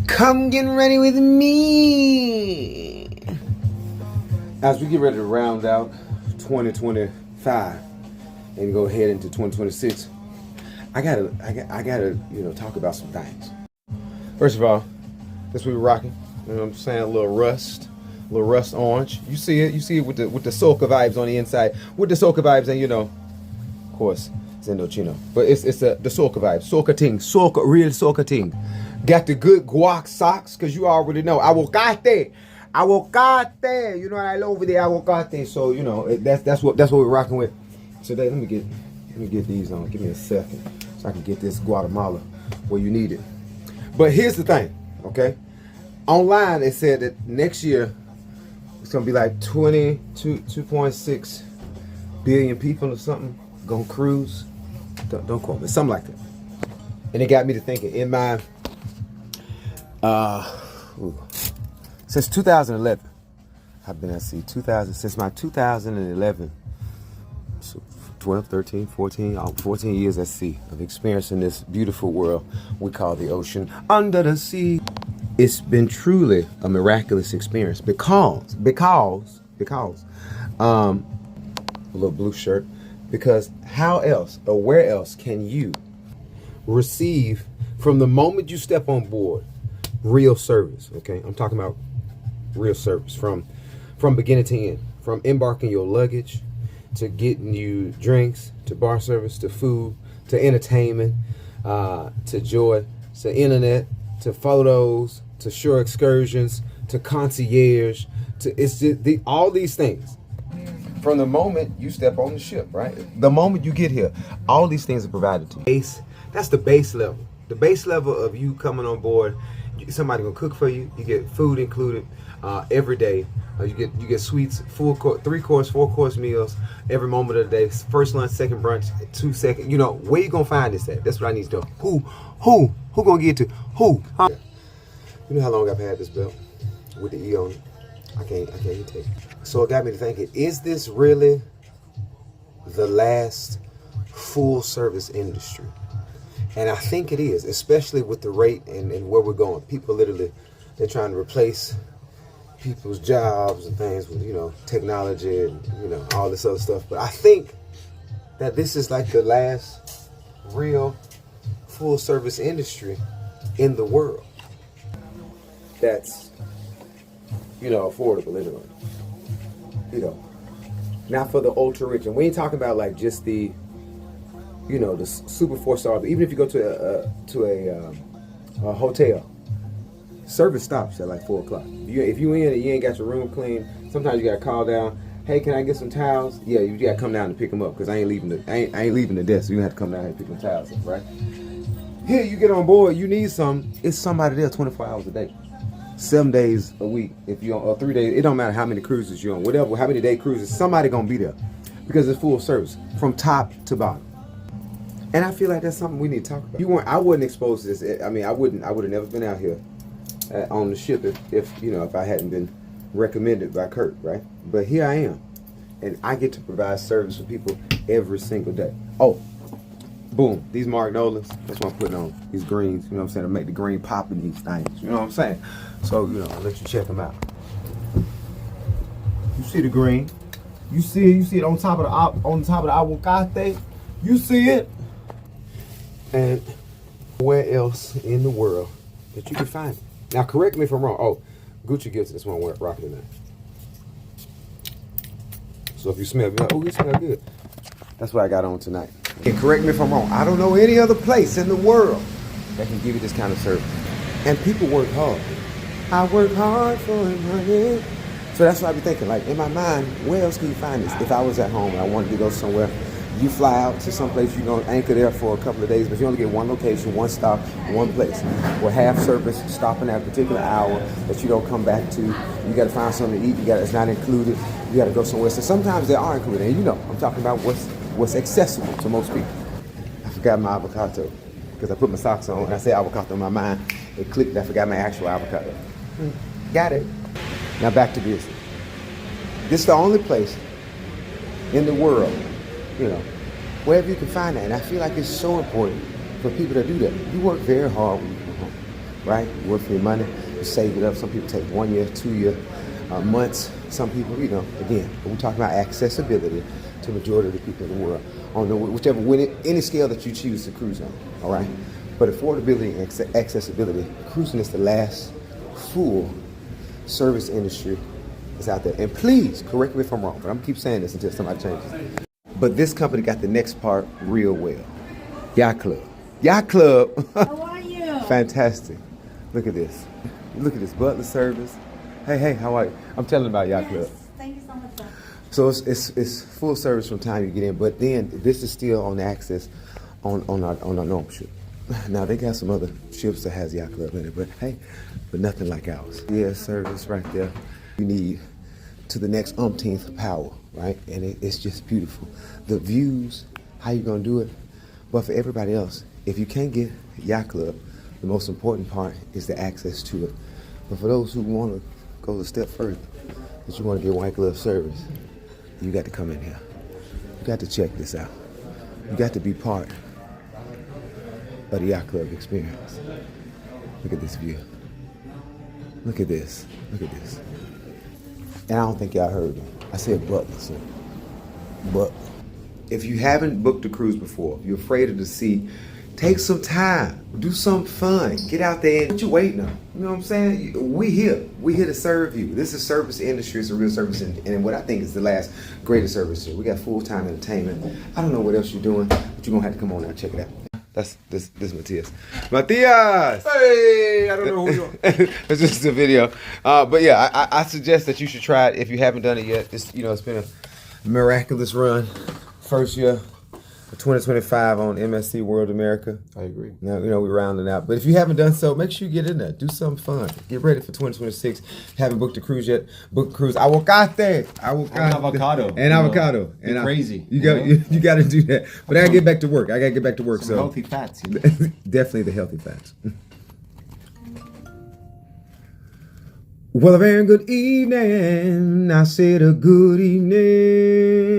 Come get ready with me. As we get ready to round out 2025 and go ahead into 2026, I gotta, talk about some things. First of all, this we're rocking. You know what I'm saying? A little rust orange. You see it with the soca vibes on the inside. With the soca vibes, and of course, it's Indochino. But it's the soca vibes, real soca ting. Got the good guac socks, cause you already know aguacate. You know I love the aguacate. So that's what we're rocking with today. Let me get these on. Give me a second so I can get this Guatemala where you need it. But here's the thing, okay? Online it said that next year it's gonna be like 2.6 billion people or something gonna cruise. Don't quote me, something like that. And it got me to thinking in my since 2011, I've been at sea since my 2011, so 12, 13, 14 years at sea of experiencing this beautiful world we call the ocean under the sea. It's been truly a miraculous experience because a little blue shirt, because how else or where else can you receive from the moment you step on board real service? Okay, I'm talking about real service from beginning to end, from embarking your luggage to getting you drinks, to bar service, to food, to entertainment, to joy, to internet, to photos, to shore excursions, to concierge, to all these things. From the moment you step on the ship, right? The moment you get here, all these things are provided to you. That's the base level. The base level of you coming on board. Somebody gonna cook for you. You get food included every day. You get sweets, 3-course, 4-course meals every moment of the day. First lunch, second brunch, 2 second. Where you gonna find this at? That's what I need to know. Who gonna get to? Who? Huh? You know how long I've had this belt with the E on it? I can't even take it. So it got me to thinking: is this really the last full service industry? And I think it is, especially with the rate and where we're going. People literally, they're trying to replace people's jobs and things with, technology and, all this other stuff. But I think that this is like the last real full service industry in the world that's, affordable anyway. Not for the ultra rich. And we ain't talking about like just the the super 4-star. But even if you go to a hotel, service stops at like 4 o'clock. If you in and you ain't got your room clean, sometimes you gotta call down. Hey, can I get some towels? Yeah, you gotta come down and pick them up because I ain't leaving the desk. So you have to come down here and pick them towels up, right? Here, you get on board. You need some. It's somebody there 24 hours a day, 7 days a week. If you on or 3 days, it don't matter how many cruises you're on. Whatever, how many day cruises, somebody gonna be there because it's full service from top to bottom. And I feel like that's something we need to talk about. I wasn't exposed to this. I mean, I would have never been out here on the ship if I hadn't been recommended by Kurt, right? But here I am, and I get to provide service for people every single day. Oh, boom! These Magnolas. That's what I'm putting on. These greens. You know what I'm saying? To make the green pop in these things. You know what I'm saying? So I'll let you check them out. You see the green? You see it on top of the aguacate. You see it? And where else in the world that you can find it? Now, correct me if I'm wrong. Oh, Gucci gives this one rocking tonight. So if you smell, you're like, oh, you smell good. That's what I got on tonight. And correct me if I'm wrong. I don't know any other place in the world that can give you this kind of service. And people work hard. I work hard for money. So that's what I be thinking. Like in my mind, where else can you find this? If I was at home and I wanted to go somewhere. You fly out to some place, you're going to anchor there for a couple of days, but you only get one location, one stop, one place. With half service, stopping at a particular hour that you don't come back to. You got to find something to eat. It's not included. You got to go somewhere. So sometimes they are included. And I'm talking about what's accessible to most people. I forgot my avocado because I put my socks on and I said avocado in my mind. It clicked. I forgot my actual avocado. Got it. Now back to business. This is the only place in the world, wherever you can find that. And I feel like it's so important for people to do that. You work very hard when you come home. right? Worth your money. You save it up. Some people take 1 year, 2 year, months. Some people, again, but we're talking about accessibility to the majority of the people in the world on any scale that you choose to cruise on, all right? But affordability and accessibility, cruising is the last full service industry that's out there. And please, correct me if I'm wrong, but I'm gonna keep saying this until somebody changes. But this company got the next part real well. Yacht Club. Yacht Club. How are you? Fantastic. Look at this. Look at this butler service. Hey, how are you? I'm telling about Yacht Club. Thank you so much, sir. So it's full service from the time you get in, but then this is still on access on our normal ship. Now they got some other ships that has Yacht Club in it, but nothing like ours. Yeah, service right there. You need to the next umpteenth power, right? And it's just beautiful. The views, how you gonna do it? But for everybody else, if you can't get Yacht Club, the most important part is the access to it. But for those who want to go a step further, that you want to get white glove service, you got to come in here. You got to check this out. You got to be part of the Yacht Club experience. Look at this view. Look at this. Look at this. And I don't think y'all heard me. I said butler, so but if you haven't booked a cruise before, you're afraid of the sea, take some time, do something fun, get out there and what you waiting on. You know what I'm saying? We here to serve you. This is service industry, it's a real service, and what I think is the last greatest service here. We got full-time entertainment. I don't know what else you're doing, but you're gonna have to come on now and check it out. That's this Matias. Matias! Hey, I don't know who you are. It's just a video. But yeah, I suggest that you should try it if you haven't done it yet. It's been a miraculous run. First year of 2025 on MSC World America. I agree. Now, we're rounding out. But if you haven't done so, make sure you get in there. Do something fun. Get ready for 2026. Haven't booked a cruise yet? Book a cruise. Avocado. Avocado. And avocado. And crazy. You got to do that. But I got to get back to work. Some healthy fats. Definitely the healthy fats. Well, a very good evening. I said a good evening.